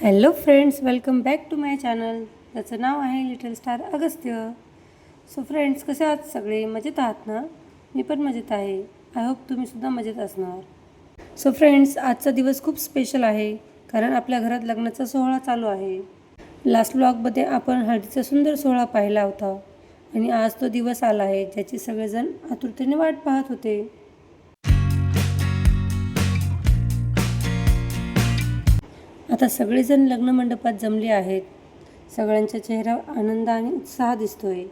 Hello friends, welcome back to my channel. त्याचं नाव आहे little star Agastya. So friends, कसे आहात सगळे? मजेत आहात ना? मी पण मजेत आहे. आय होप तुम्हीसुद्धा मजेत असणार. सो फ्रेंड्स, आजचा दिवस खूप स्पेशल आहे, कारण आपल्या घरात लग्नाचा सोहळा चालू आहे. लास्ट व्लॉगमध्ये आपण हळदीचा सुंदर सोहळा पाहिला होता आणि आज तो दिवस आला आहे, ज्याची सगळेजण आतुरतेने वाट पाहत होते. आता सगळेजण लग्न मंडपात जमले आहेत. सगळ्यांच्या चेहऱ्यावर आनंद आणि उत्साह दिसतोय.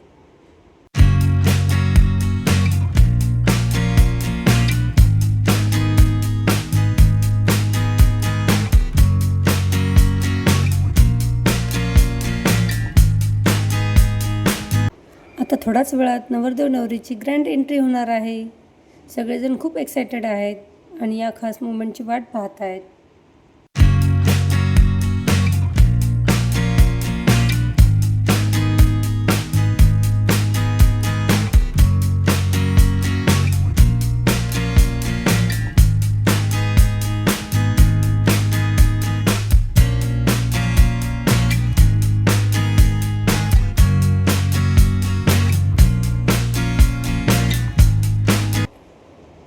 आता थोड्याच वेळात नवरदेव नवरीची ग्रँड एंट्री होणार आहे. सगळेजण खूप एक्सायटेड आहेत आणि या खास मोमेंटची वाट पाहत आहेत.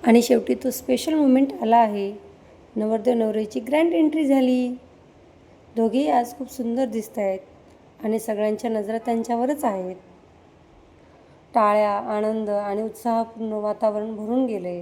आणि शेवटी तो स्पेशल मोमेंट आला आहे. नवरदेव नवरीची ग्रँड एंट्री झाली. दोघेही आज खूप सुंदर दिसत आहेत आणि सगळ्यांच्या नजरा त्यांच्यावरच आहेत. टाळ्या, आनंद आणि उत्साहपूर्ण वातावरण भरून गेले.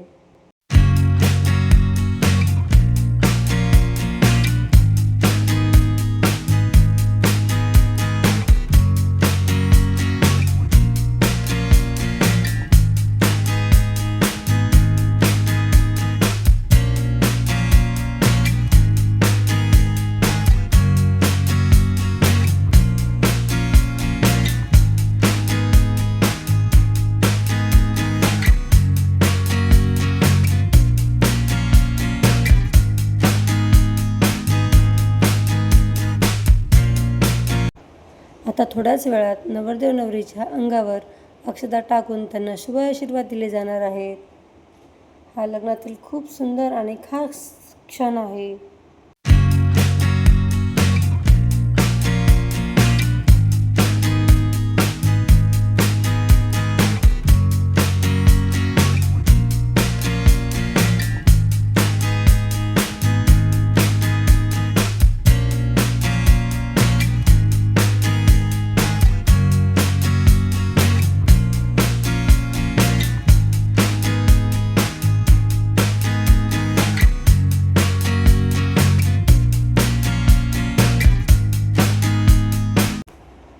आता थोड्याच वेळात नवरदेव नवरीच्या अंगावर अक्षता टाकून त्यांना शुभ आशीर्वाद दिले जाणार आहेत. हा लग्नातील खूप सुंदर आणि खास क्षण आहे.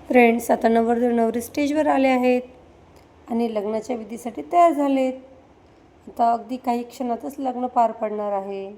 फ्रेंड्स, आता नवरदेव नवरी स्टेजवर आले आहेत आणि लग्नाच्या विधीसाठी तयार झालेत. आता अगदी काही क्षणातच लग्न पार पडणार आहे.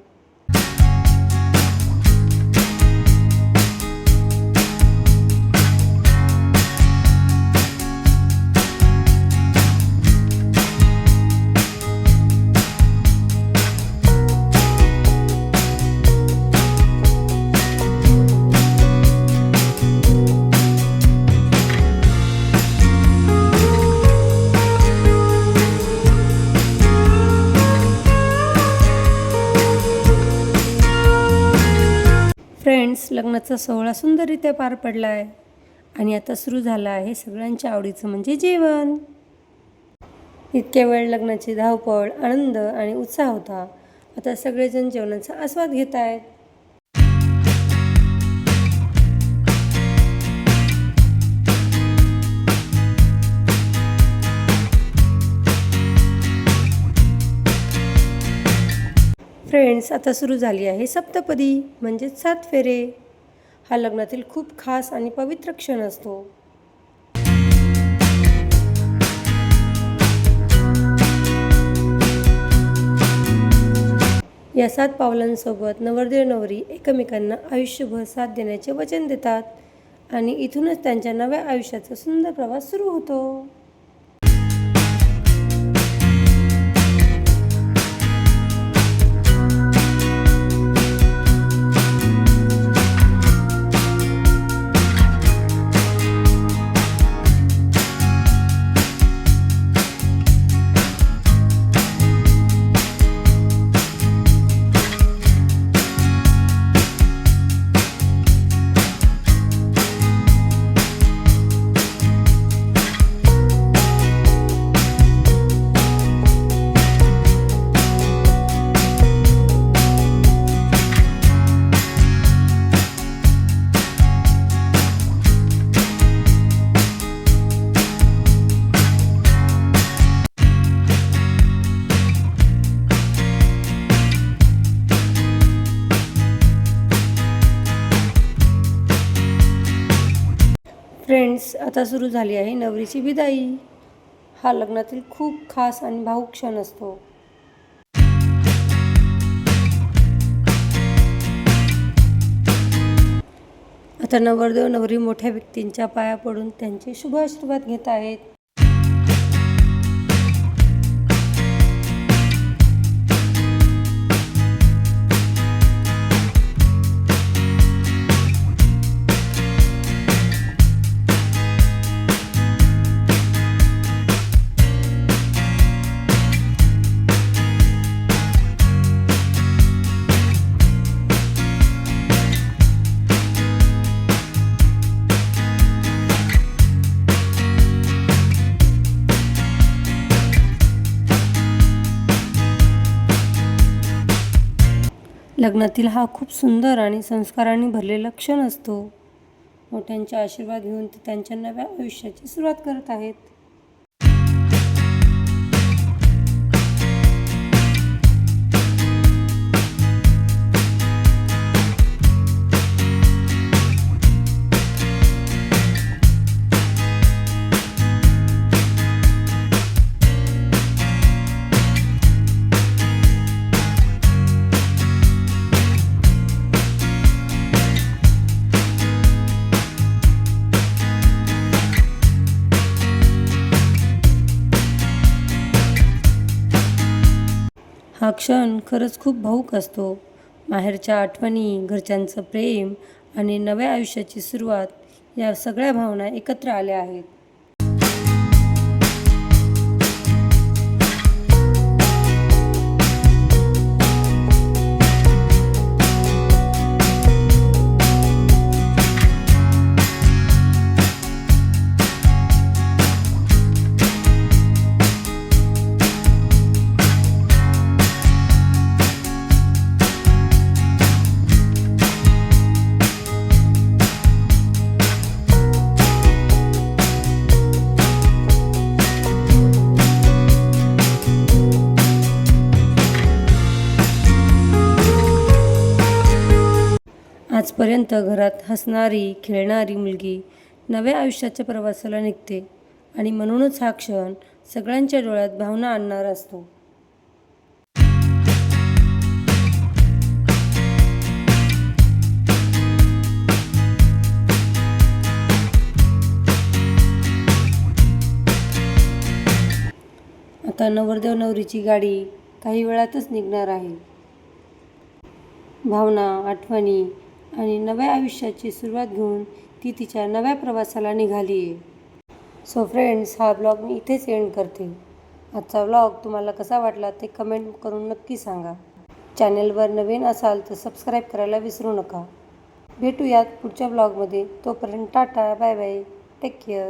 फ्रेंड्स, लग्नाचा सोहळा सुंदररित्या पार पडला आहे आणि आता सुरू झालं आहे सगळ्यांच्या आवडीचं म्हणजे जेवण. इतक्या वेळ लग्नाची धावपळ, आनंद आणि उत्साह होता. आता सगळेजण जेवणाचा आस्वाद घेत आहेत. फ्रेंड्स, आता सुरू झाली आहे सप्तपदी म्हणजेच 7 फेरे. हा लग्नातील खूप खास आणि पवित्र क्षण असतो. या 7 पावलांसोबत नवरदेव नवरी एकमेकांना आयुष्यभर साथ देण्याचे वचन देतात आणि इथूनच त्यांच्या नव्या आयुष्याचा सुंदर प्रवास सुरू होतो. फ्रेंड्स, आता सुरू झाली आहे नवरीची विदाई. हा लग्नातील खूप खास आणि भावूक क्षण असतो. आता नवरदेव नवरी मोठ्या व्यक्तींच्या पाया पडून त्यांचे शुभ आशीर्वाद घेत आहेत. लग्नातील हा खूप सुंदर आणि संस्कारांनी भरलेला क्षण असतो. मोठ्यांचे आशीर्वाद घेऊन ते त्यांच्या नव्या आयुष्याची सुरुवात करत आहेत. हा क्षण खरंच खूप भावूक असतो. माहेरच्या आठवणी, घरच्यांचं प्रेम आणि नव्या आयुष्याची सुरुवात या सगळ्या भावना एकत्र आल्या आहेत. आजपर्यंत घरात हसणारी, खेळणारी मुलगी नव्या आयुष्याच्या प्रवासाला निघते आणि म्हणूनच हा क्षण सगळ्यांच्या डोळ्यात भावना आणणारा असतो. आता नवरदेव नवरीची गाडी काही वेळातच निघणार आहे. भावना, आठवणी आणि नव्या आयुष्याची सुरुवात घेऊन ती तिच्या नव्या प्रवासाला निघाली आहे. सो फ्रेंड्स, हा ब्लॉग मी इथेच एंड करते. आजचा ब्लॉग तुम्हाला कसा वाटला ते कमेंट करून नक्की सांगा. चॅनेलवर नवीन असाल तर सबस्क्राईब करायला विसरू नका. भेटूयात पुढच्या ब्लॉगमध्ये. तोपर्यंत tata, bye bye, take care.